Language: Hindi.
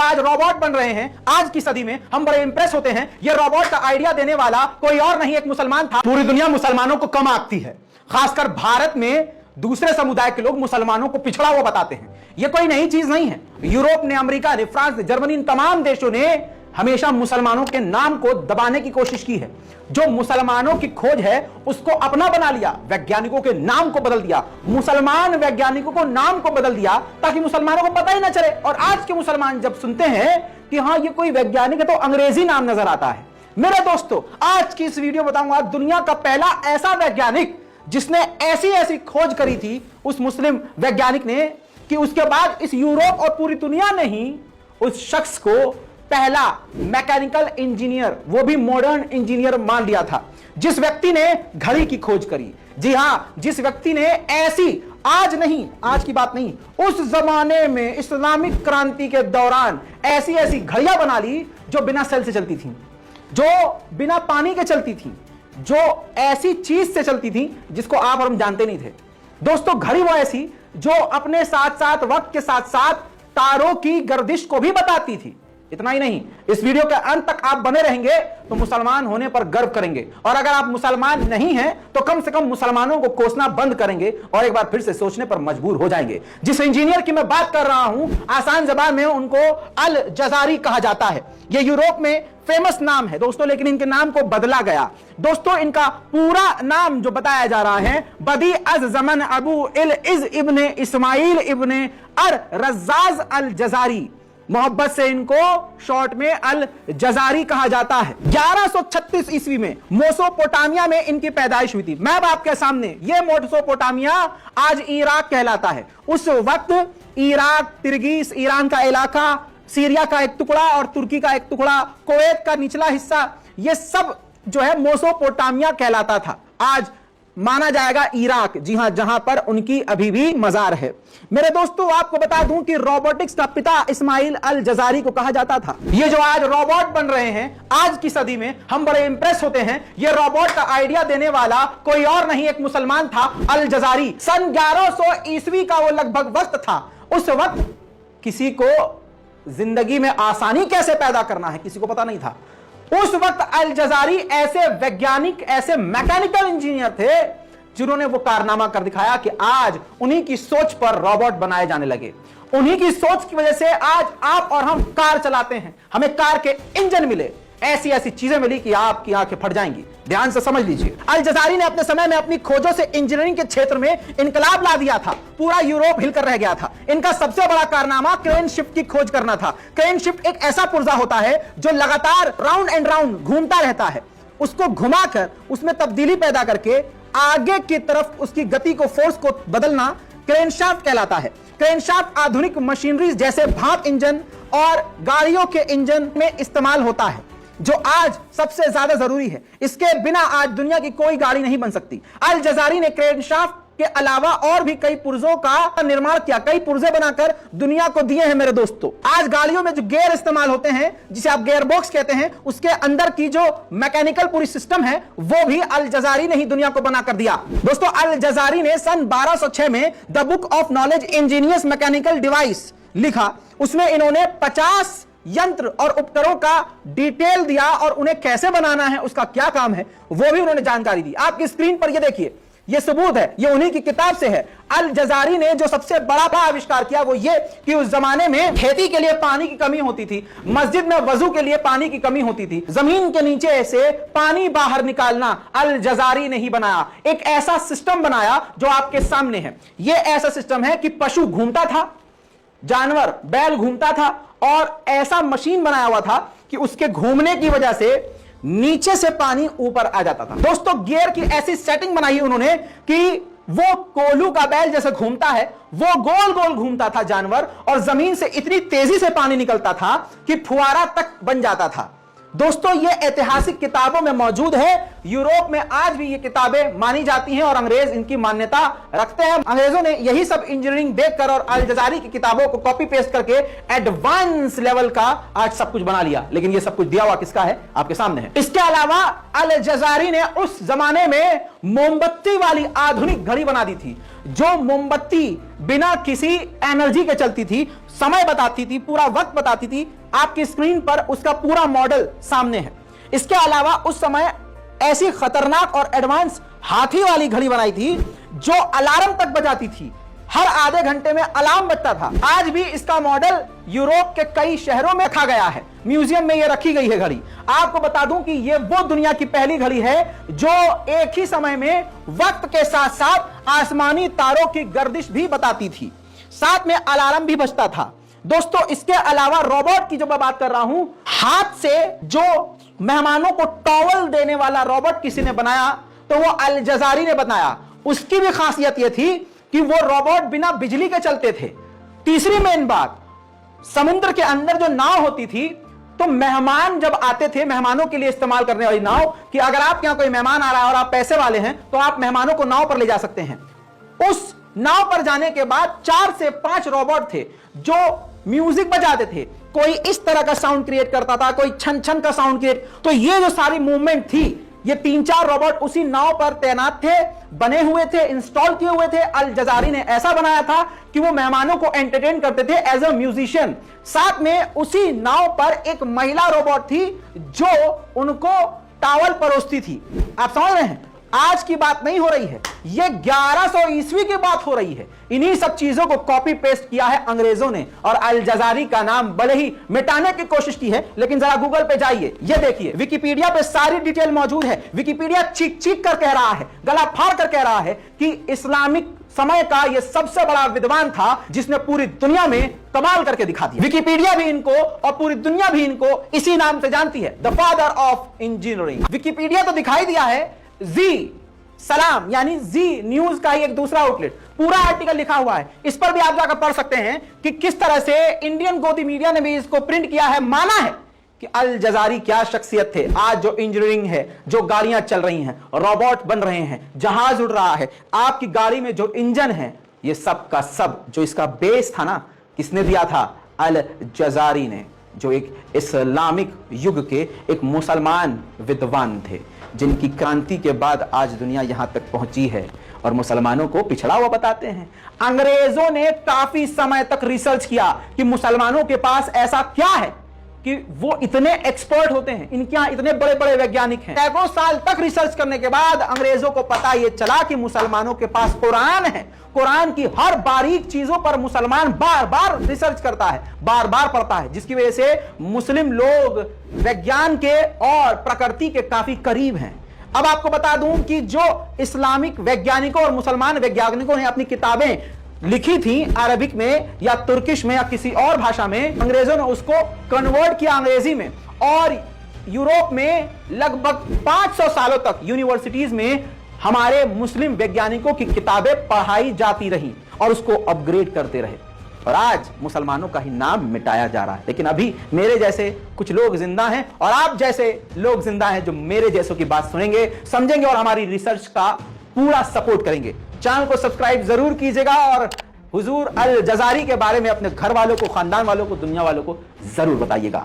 आज रोबोट बन रहे हैं आज की सदी में, हम बड़े इंप्रेस होते हैं। ये रोबोट का आइडिया देने वाला कोई और नहीं, एक मुसलमान था। पूरी दुनिया मुसलमानों को कम आंकती है, खासकर भारत में दूसरे समुदाय के लोग मुसलमानों को पिछड़ा हुआ बताते हैं। यह कोई नई चीज नहीं है। यूरोप ने, अमेरिका ने, फ्रांस ने, जर्मनी, इन तमाम देशों ने हमेशा मुसलमानों के नाम को दबाने की कोशिश की है। जो मुसलमानों की खोज है उसको अपना बना लिया, वैज्ञानिकों के नाम को बदल दिया, मुसलमान वैज्ञानिकों को नाम को बदल दिया ताकि मुसलमानों को पता ही ना चले। और आज के मुसलमान जब सुनते हैं कि हां ये कोई वैज्ञानिक है तो अंग्रेजी नाम नजर आता है। मेरे दोस्तों, आज की इस वीडियो बताऊंगा दुनिया का पहला ऐसा वैज्ञानिक जिसने ऐसी ऐसी खोज करी थी उस मुस्लिम वैज्ञानिक ने कि उसके बाद इस यूरोप और पूरी दुनिया ने ही उस शख्स को पहला मैकेनिकल इंजीनियर, वो भी मॉडर्न इंजीनियर मान लिया था। जिस व्यक्ति ने घड़ी की खोज करी, जी हां, जिस व्यक्ति ने ऐसी, आज नहीं, आज की बात नहीं, उस जमाने में इस्लामिक क्रांति के दौरान ऐसी ऐसी घड़ियां बना ली जो बिना सेल से चलती थी, जो बिना पानी के चलती थी, जो ऐसी चीज से चलती थी जिसको आप और हम जानते नहीं थे। दोस्तों, घड़ी वो ऐसी जो अपने साथ साथ वक्त के साथ साथ तारों की गर्दिश को भी बताती थी। इतना ही नहीं, इस वीडियो के अंत तक आप बने रहेंगे तो मुसलमान होने पर गर्व करेंगे, और अगर आप मुसलमान नहीं हैं तो कम से कम मुसलमानों को कोसना बंद करेंगे और एक बार फिर से सोचने पर मजबूर हो जाएंगे। जिस इंजीनियर की मैं बात कर रहा हूं, आसान जबान में उनको अल जजारी कहा जाता है। यह यूरोप में फेमस नाम है दोस्तों, लेकिन इनके नाम को बदला गया। दोस्तों, इनका पूरा नाम जो बताया जा रहा है, Badi az Zaman Abu al Izz ibn Ismail ibn ar Razzaz al Jazari, मोहब्बत से इनको शॉर्ट में अल जजारी कहा जाता है। 1136 ईस्वी में मेसोपोटामिया में इनकी पैदाइश हुई थी। मैं अब आपके सामने, ये मेसोपोटामिया आज इराक कहलाता है। उस वक्त इराक, तिर्गिस, ईरान का इलाका, सीरिया का एक टुकड़ा और तुर्की का एक टुकड़ा, कुवैत का निचला हिस्सा, ये सब जो है मेसोपोटामिया कहलाता था। आज माना जाएगा इराक, जी हां, जहां पर उनकी अभी भी मजार है। मेरे दोस्तों, आपको बता दूं कि रोबोटिक्स का पिता इस्माइल अल जजारी को कहा जाता था। ये जो आज रोबोट बन रहे हैं आज की सदी में, हम बड़े इंप्रेस होते हैं। ये रोबोट का आइडिया देने वाला कोई और नहीं, एक मुसलमान था, अल जजारी। सन 1100 ईस्वी का वो लगभग वक्त था। उस वक्त किसी को जिंदगी में आसानी कैसे पैदा करना है किसी को पता नहीं था। उस वक्त अल जजारी ऐसे वैज्ञानिक, ऐसे मैकेनिकल इंजीनियर थे जिन्होंने वो कारनामा कर दिखाया कि आज उन्हीं की सोच पर रोबोट बनाए जाने लगे। उन्हीं की सोच की वजह से आज आप और हम कार चलाते हैं, हमें कार के इंजन मिले, ऐसी ऐसी चीजें मिली कि आपकी आंखें फट जाएंगी। ध्यान से समझ लीजिए, अल जजारी ने अपने समय में अपनी खोजों से इंजीनियरिंग के क्षेत्र में इनकलाब ला दिया था। पूरा यूरोप हिलकर रह गया था। इनका सबसे बड़ा कारनामा क्रेन शिफ्ट की खोज करना था। क्रेन शिफ्ट एक ऐसा पुर्जा होता है जो लगातार राउंड एंड राउंड घूमता रहता है। उसको घुमाकर उसमें तब्दीली पैदा करके आगे की तरफ उसकी गति को, फोर्स को बदलना क्रेनशाफ्ट कहलाता है। क्रेनशाफ्ट आधुनिक मशीनरी जैसे भाप इंजन और गाड़ियों के इंजन में इस्तेमाल होता है, जो आज सबसे ज्यादा जरूरी है। इसके बिना आज दुनिया की कोई गाड़ी नहीं बन सकती। अल जजारी ने क्रेनशाफ्ट के अलावा और भी कई पुर्जों का निर्माण किया, कई पुर्जे बनाकर दुनिया को दिए हैं। मेरे दोस्तों, आज गाड़ियों में जो गियर इस्तेमाल होते हैं, जिसे आप गियर बॉक्स कहते हैं, उसके अंदर की जो मैकेनिकल पूरी सिस्टम है, वो भी अल जजारी ने ही दुनिया को बनाकर दिया। दोस्तों, अल जजारी ने सन 1206 में the book of knowledge engineers mechanical device लिखा। उसमें इन्होंने 50 यंत्र और उपकरणों का डिटेल दिया और उन्हें कैसे बनाना है, उसका क्या काम है, वो भी उन्होंने जानकारी दी। आपकी स्क्रीन पर ये देखिए, ये सबूत है, ये उन्हीं की किताब से है। अल जजारी ने जो सबसे बड़ा आविष्कार किया वो ये कि उस जमाने में खेती के लिए पानी की कमी होती थी, मस्जिद में वजू के लिए पानी की कमी होती थी, जमीन के नीचे से पानी बाहर निकालना अल जजारी ने ही बनाया। एक ऐसा सिस्टम बनाया जो आपके सामने है। ये ऐसा सिस्टम है कि पशु घूमता था, जानवर बैल घूमता था, और ऐसा मशीन बनाया हुआ था कि उसके घूमने की वजह से नीचे से पानी ऊपर आ जाता था। दोस्तों, गियर की ऐसी सेटिंग बनाई उन्होंने कि वो कोल्हू का बैल जैसे घूमता है, वो गोल गोल घूमता था जानवर, और जमीन से इतनी तेजी से पानी निकलता था कि फुवारा तक बन जाता था। दोस्तों, ये ऐतिहासिक किताबों में मौजूद है। यूरोप में आज भी ये किताबें मानी जाती हैं और अंग्रेज इनकी मान्यता रखते हैं। अंग्रेजों ने यही सब इंजीनियरिंग देखकर और अल जजारी की किताबों को कॉपी पेस्ट करके एडवांस लेवल का आज सब कुछ बना लिया। लेकिन ये सब कुछ दिया हुआ किसका है? आपके सामने है। इसके अलावा अल जजारी ने उस जमाने में मोमबत्ती वाली आधुनिक घड़ी बना दी थी। जो मोमबत्ती बिना किसी एनर्जी के चलती थी, समय बताती थी, पूरा वक्त बताती थी, आपकी स्क्रीन पर उसका पूरा मॉडल सामने है। इसके अलावा उस समय ऐसी खतरनाक और एडवांस हाथी वाली घड़ी बनाई थी जो अलार्म तक बजाती थी, हर आधे घंटे में अलार्म बजता था। आज भी इसका मॉडल यूरोप के कई शहरों में रखा गया है, म्यूजियम में यह रखी गई है घड़ी। आपको बता दूं कि यह वो दुनिया की पहली घड़ी है जो एक ही समय में वक्त के साथ साथ आसमानी तारों की गर्दिश भी बताती थी, साथ में अलार्म भी बजता था। दोस्तों, इसके अलावा रोबोट की जो मैं बात कर रहा हूं, हाथ से जो मेहमानों को टॉवल देने वाला रोबोट किसी ने बनाया तो वो अल जजारी ने बनाया। उसकी भी खासियत यह थी कि वो रोबोट बिना बिजली के चलते थे। तीसरी मेन बात, समुद्र के अंदर जो नाव होती थी, तो मेहमान जब आते थे, मेहमानों के लिए इस्तेमाल करने वाली नाव, कि अगर आपके यहां कोई मेहमान आ रहा है और आप पैसे वाले हैं तो आप मेहमानों को नाव पर ले जा सकते हैं। उस नाव पर जाने के बाद 4 से 5 रोबोट थे जो म्यूजिक बजाते थे। कोई इस तरह का साउंड क्रिएट करता था, कोई छन छन का साउंड क्रिएट। तो ये जो सारी मूवमेंट थी, ये 3-4 रोबोट उसी नाव पर तैनात थे, बने हुए थे, इंस्टॉल किए हुए थे। अल जजारी ने ऐसा बनाया था कि वो मेहमानों को एंटरटेन करते थे एज अ म्यूजिशियन। साथ में उसी नाव पर एक महिला रोबोट थी जो उनको टॉवल परोसती थी। आप समझ रहे हैं, आज की बात नहीं हो रही है, यह 1100 ईस्वी की बात हो रही है। इन्हीं सब चीजों को कॉपी पेस्ट किया है अंग्रेजों ने और अल जजारी का नाम भले ही मिटाने की कोशिश की है, लेकिन जरा गूगल पे जाइए, ये देखिए, विकिपीडिया पे सारी डिटेल मौजूद है। विकिपीडिया चीख चीख कर कह रहा है, गला फाड़ कर कह रहा है कि इस्लामिक समय का यह सबसे बड़ा विद्वान था जिसने पूरी दुनिया में कमाल करके दिखा दिया। विकिपीडिया भी इनको और पूरी दुनिया भी इनको इसी नाम से जानती है, the father of engineering. Wikipedia तो दिखाई दिया है, जी सलाम यानी जी न्यूज का ही एक दूसरा आउटलेट, पूरा आर्टिकल लिखा हुआ है। इस पर भी आप जाकर पढ़ सकते हैं कि किस तरह से इंडियन गोदी मीडिया ने भी इसको प्रिंट किया है। माना है कि अल जजारी क्या शख्सियत थे। आज जो इंजीनियरिंग है, जो गाड़ियां चल रही हैं, रोबोट बन रहे हैं, जहाज उड़ रहा है, आपकी गाड़ी में जो इंजन है, ये सब का सब जो इसका बेस था ना, किसने दिया था? अल जजारी ने, जो एक इस्लामिक युग के एक मुसलमान विद्वान थे, जिनकी क्रांति के बाद आज दुनिया यहां तक पहुंची है और मुसलमानों को पिछड़ा हुआ बताते हैं। अंग्रेजों ने काफी समय तक रिसर्च किया कि मुसलमानों के पास ऐसा क्या है कि वो इतने एक्सपर्ट होते हैं, इनके यहां इतने बड़े बड़े वैज्ञानिक हैं। सैकड़ों साल तक रिसर्च करने के बाद अंग्रेजों को पता यह चला कि मुसलमानों के पास कुरान है। कुरान की हर बारीक चीजों पर मुसलमान बार बार रिसर्च करता है, बार बार पढ़ता है, जिसकी वजह से मुस्लिम लोग विज्ञान के और प्रकृति के काफी करीब हैं। अब आपको बता दूं कि जो इस्लामिक वैज्ञानिकों और मुसलमान वैज्ञानिकों ने अपनी किताबें लिखी थी अरबिक में या तुर्किश में या किसी और भाषा में, अंग्रेजों ने उसको कन्वर्ट किया अंग्रेजी में, और यूरोप में लगभग 500 सालों तक यूनिवर्सिटीज में हमारे मुस्लिम वैज्ञानिकों की किताबें पढ़ाई जाती रही और उसको अपग्रेड करते रहे, और आज मुसलमानों का ही नाम मिटाया जा रहा है। लेकिन अभी मेरे जैसे कुछ लोग जिंदा हैं और आप जैसे लोग जिंदा हैं जो मेरे जैसों की बात सुनेंगे, समझेंगे और हमारी रिसर्च का पूरा सपोर्ट करेंगे। चैनल को सब्सक्राइब जरूर कीजिएगा और हुजूर अल जजारी के बारे में अपने घर वालों को, खानदान वालों को, दुनिया वालों को जरूर बताइएगा।